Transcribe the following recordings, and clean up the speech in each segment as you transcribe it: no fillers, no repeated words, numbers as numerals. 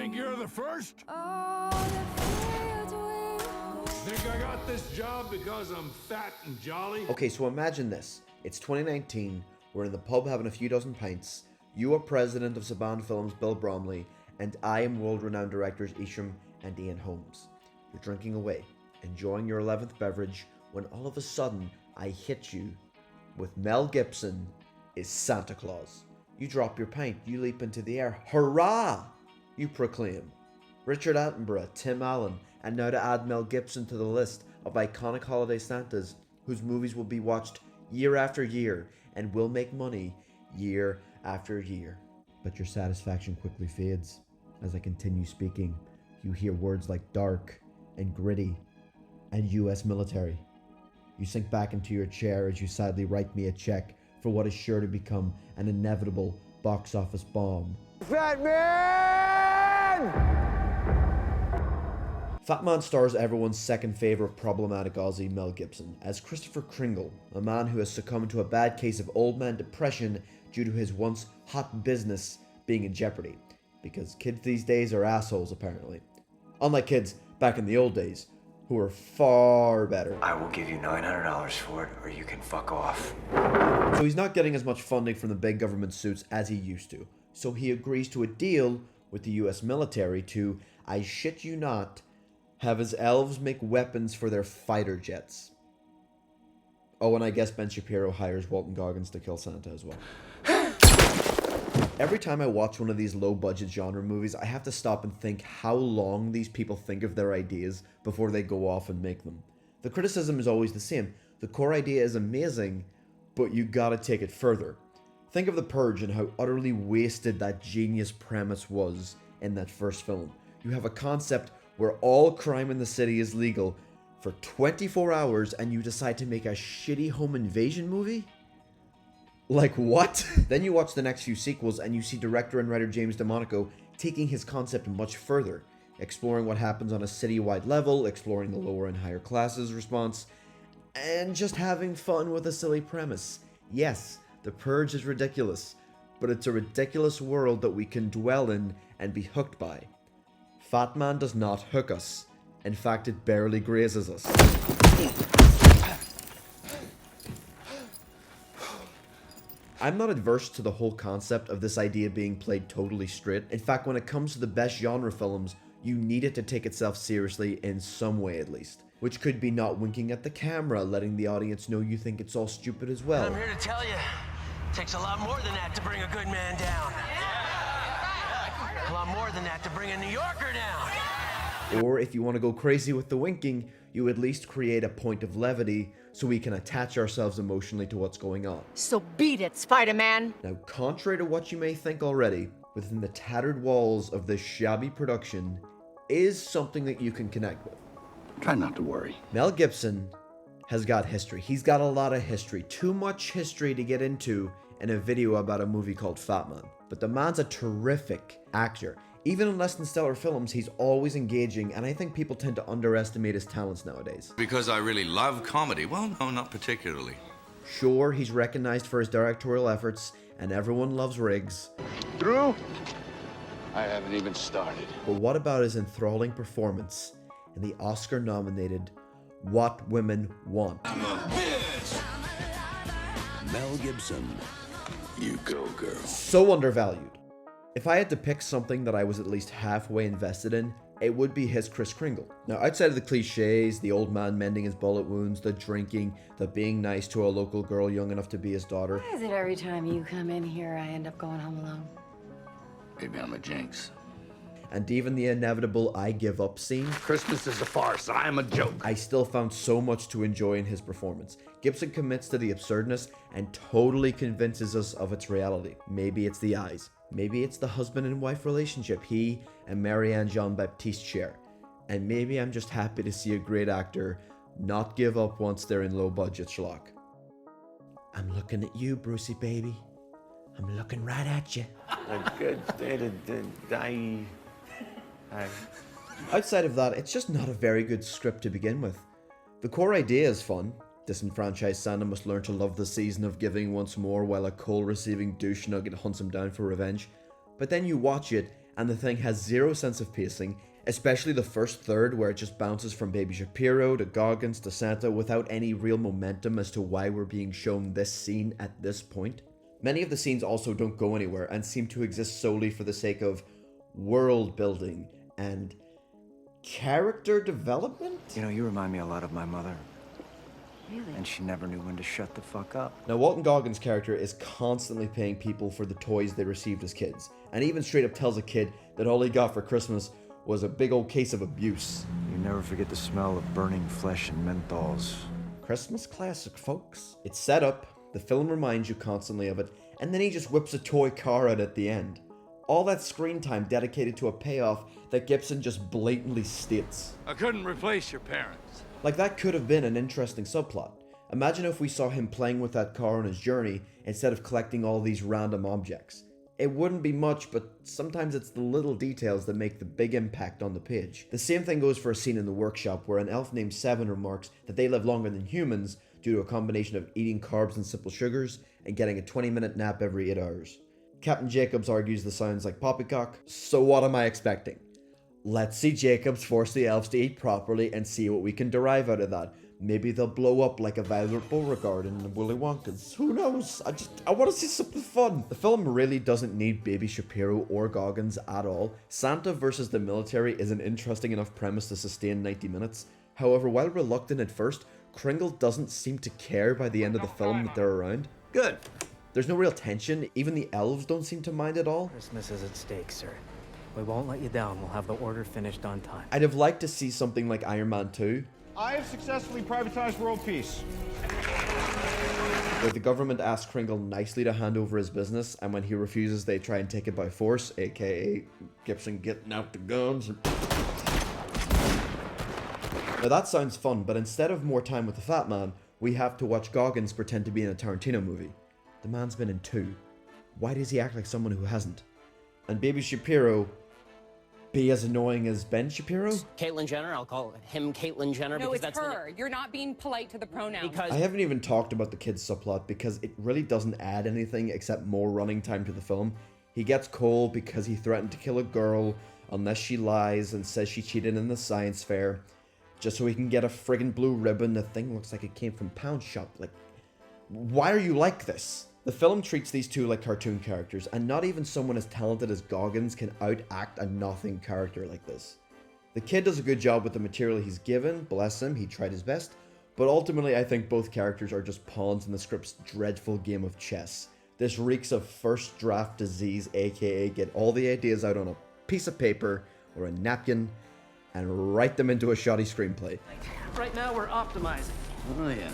think you're the first? Think I got this job because I'm fat and jolly? Okay, so imagine this. It's 2019, we're in the pub having a few dozen pints, you are president of Saban Films Bill Bromley, and I am world-renowned directors Isham and Ian Holmes. You're drinking away, enjoying your 11th beverage, when all of a sudden I hit you with Mel Gibson is Santa Claus. You drop your pint, you leap into the air, hurrah! You proclaim. Richard Attenborough, Tim Allen, and now to add Mel Gibson to the list of iconic holiday Santas whose movies will be watched year after year and will make money year after year. But your satisfaction quickly fades. As I continue speaking, you hear words like dark and gritty and US military. You sink back into your chair as you sadly write me a check for what is sure to become an inevitable box office bomb. Fatman! Fatman stars everyone's second favourite problematic Aussie, Mel Gibson, as Christopher Kringle, a man who has succumbed to a bad case of old man depression due to his once hot business being in jeopardy. Because kids these days are assholes, apparently. Unlike kids back in the old days, who are far better. I will give you $900 for it, or you can fuck off. So he's not getting as much funding from the big government suits as he used to. So he agrees to a deal with the US military to, I shit you not, have his elves make weapons for their fighter jets. Oh, and I guess Ben Shapiro hires Walton Goggins to kill Santa as well. Every time I watch one of these low-budget genre movies, I have to stop and think how long these people think of their ideas before they go off and make them. The criticism is always the same. The core idea is amazing, but you gotta take it further. Think of The Purge and how utterly wasted that genius premise was in that first film. You have a concept where all crime in the city is legal for 24 hours and you decide to make a shitty home invasion movie? Like what? Then you watch the next few sequels and you see director and writer James DeMonaco taking his concept much further, exploring what happens on a city-wide level, exploring the lower and higher classes response, and just having fun with a silly premise. Yes, The Purge is ridiculous, but it's a ridiculous world that we can dwell in and be hooked by. Fatman does not hook us. In fact, it barely grazes us. I'm not adverse to the whole concept of this idea being played totally straight. In fact, when it comes to the best genre films, you need it to take itself seriously in some way at least. Which could be not winking at the camera, letting the audience know you think it's all stupid as well. I'm here to tell you, it takes a lot more than that to bring a good man down. A lot more than that to bring a New Yorker down. Or if you want to go crazy with the winking, you at least create a point of levity so we can attach ourselves emotionally to what's going on. So beat it, Spider-Man! Now, contrary to what you may think already, within the tattered walls of this shabby production is something that you can connect with. Try not to worry. Mel Gibson has got history. He's got a lot of history. Too much history to get into in a video about a movie called Fatman. But the man's a terrific actor. Even in less than stellar films, he's always engaging, and I think people tend to underestimate his talents nowadays. Because I really love comedy. Well, no, not particularly. Sure, he's recognized for his directorial efforts, and everyone loves Riggs. Drew? I haven't even started. But what about his enthralling performance in the Oscar-nominated What Women Want? I'm a bitch! Mel Gibson. You go, girl. So undervalued. If I had to pick something that I was at least halfway invested in, it would be his Kris Kringle. Now, outside of the cliches, the old man mending his bullet wounds, the drinking, the being nice to a local girl young enough to be his daughter. Why is it every time you come in here, I end up going home alone? Maybe I'm a jinx. And even the inevitable I give up scene, Christmas is a farce. I am a joke. I still found so much to enjoy in his performance. Gibson commits to the absurdness and totally convinces us of its reality. Maybe it's the eyes. Maybe it's the husband and wife relationship he and Marianne Jean-Baptiste share. And maybe I'm just happy to see a great actor not give up once they're in low-budget schlock. I'm looking at you, Brucey baby. I'm looking right at you. Outside of that, it's just not a very good script to begin with. The core idea is fun. Disenfranchised Santa must learn to love the season of giving once more while a coal-receiving douche nugget hunts him down for revenge. But then you watch it, and the thing has zero sense of pacing, especially the first third where it just bounces from Baby Shapiro to Goggins to Santa without any real momentum as to why we're being shown this scene at this point. Many of the scenes also don't go anywhere and seem to exist solely for the sake of world building and character development? You know, you remind me a lot of my mother. Really? And she never knew when to shut the fuck up. Now, Walton Goggins' character is constantly paying people for the toys they received as kids, and even straight up tells a kid that all he got for Christmas was a big old case of abuse. You never forget the smell of burning flesh and menthols. Christmas classic, folks. It's set up, the film reminds you constantly of it, and then he just whips a toy car out at the end. All that screen time dedicated to a payoff that Gibson just blatantly states. I couldn't replace your parents. Like, that could have been an interesting subplot. Imagine if we saw him playing with that car on his journey instead of collecting all these random objects. It wouldn't be much, but sometimes it's the little details that make the big impact on the page. The same thing goes for a scene in the workshop where an elf named Seven remarks that they live longer than humans due to a combination of eating carbs and simple sugars and getting a 20-minute nap every 8 hours. Captain Jacobs argues this sounds like poppycock, so what am I expecting? Let's see Jacobs force the elves to eat properly and see what we can derive out of that. Maybe they'll blow up like a Violet Beauregard in Willy Wonka's. Who knows? I want to see something fun. The film really doesn't need Baby Shapiro or Goggins at all. Santa versus the military is an interesting enough premise to sustain 90 minutes. However, while reluctant at first, Kringle doesn't seem to care by the end of the film that they're around. Good. There's no real tension. Even the elves don't seem to mind at all. Christmas is at stake, sir. We won't let you down. We'll have the order finished on time. I'd have liked to see something like Iron Man 2, I have successfully privatized world peace. where the government asks Kringle nicely to hand over his business, and when he refuses, they try and take it by force, aka Gibson getting out the guns. Now that sounds fun, but instead of more time with the Fatman, we have to watch Goggins pretend to be in a Tarantino movie. The man's been in 2. Why does he act like someone who hasn't? And Baby Shapiro be as annoying as Ben Shapiro? Caitlyn Jenner, I'll call him Caitlyn Jenner. No, because it's that's her. You're not being polite to the pronouns. Because I haven't even talked about the kid's subplot because it really doesn't add anything except more running time to the film. He gets Cole because he threatened to kill a girl unless she lies and says she cheated in the science fair, just so he can get a friggin' blue ribbon. The thing looks like it came from Pound Shop. Like, why are you like this? The film treats these two like cartoon characters, and not even someone as talented as Goggins can outact a nothing character like this. The kid does a good job with the material he's given, bless him, he tried his best, but ultimately I think both characters are just pawns in the script's dreadful game of chess. This reeks of first draft disease, aka get all the ideas out on a piece of paper or a napkin and write them into a shoddy screenplay. Right now we're optimizing. Oh, yeah.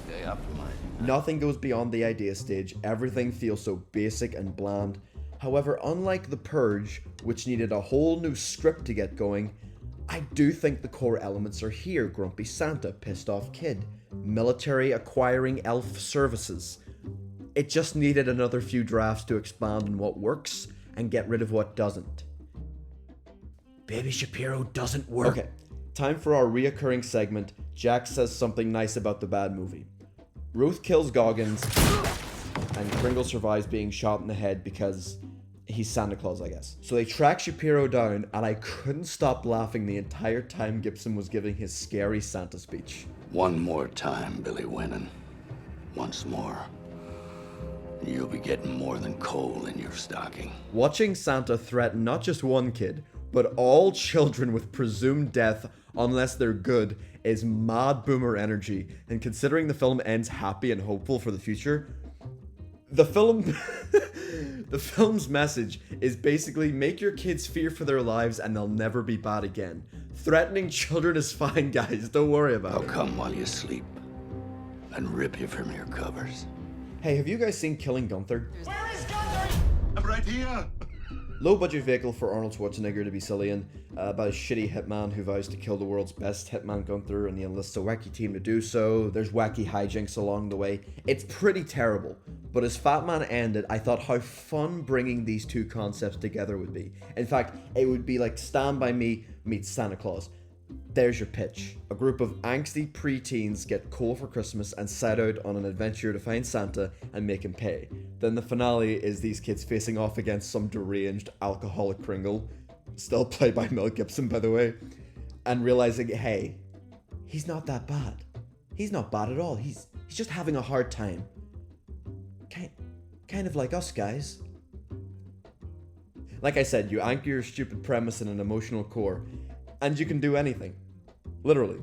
Okay, optimizing. Nothing goes beyond the idea stage, everything feels so basic and bland. However, unlike The Purge, which needed a whole new script to get going, I do think the core elements are here. Grumpy Santa, pissed off kid, military acquiring elf services. It just needed another few drafts to expand on what works and get rid of what doesn't. Baby Shapiro doesn't work. Okay, time for our reoccurring segment. Jack says something nice about the bad movie. Ruth kills Goggins, and Kringle survives being shot in the head because he's Santa Claus, I guess. So they track Shapiro down, and I couldn't stop laughing the entire time Gibson was giving his scary Santa speech. One more time, Billy Winnan. Once more. You'll be getting more than coal in your stocking. Watching Santa threaten not just one kid, but all children with presumed death unless they're good is mad boomer energy, and considering the film ends happy and hopeful for the future, the film's message is basically make your kids fear for their lives and they'll never be bad again. Threatening children is fine, guys, don't worry about I'll it. come while you sleep and rip you from your covers. Hey, have you guys seen Killing Gunther? Where is Gunther? I'm right here. Low budget vehicle for Arnold Schwarzenegger to be silly in, about a shitty hitman who vows to kill the world's best hitman Gunther and he enlists a wacky team to do so. There's wacky hijinks along the way. It's pretty terrible, but as Fatman ended, I thought how fun bringing these two concepts together would be. In fact, it would be like Stand By Me meets Santa Claus. There's your pitch. A group of angsty preteens get coal for Christmas and set out on an adventure to find Santa and make him pay. Then the finale is these kids facing off against some deranged alcoholic Kringle, still played by Mel Gibson by the way, and realizing, hey, he's not that bad. He's not bad at all. He's just having a hard time. Kind of like us guys. Like I said, you anchor your stupid premise in an emotional core, and you can do anything. Literally.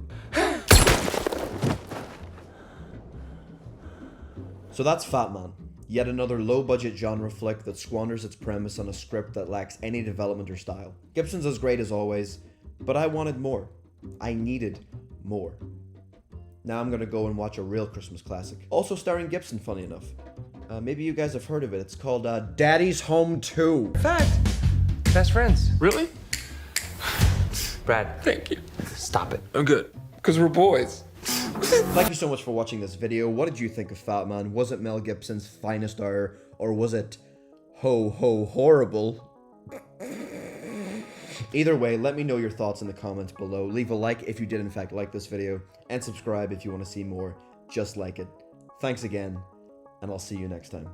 So that's Fatman, yet another low-budget genre flick that squanders its premise on a script that lacks any development or style. Gibson's as great as always, but I wanted more. I needed more. Now I'm gonna go and watch a real Christmas classic. Also starring Gibson, funny enough. Maybe you guys have heard of it. It's called Daddy's Home 2. Fact. Best friends. Really? Brad. Thank you. Stop it. I'm good. Because we're boys. Thank you so much for watching this video. What did you think of Fatman? Was it Mel Gibson's finest hour, or was it horrible? Either way, let me know your thoughts in the comments below. Leave a like if you did in fact like this video, and subscribe if you want to see more just like it. Thanks again, and I'll see you next time.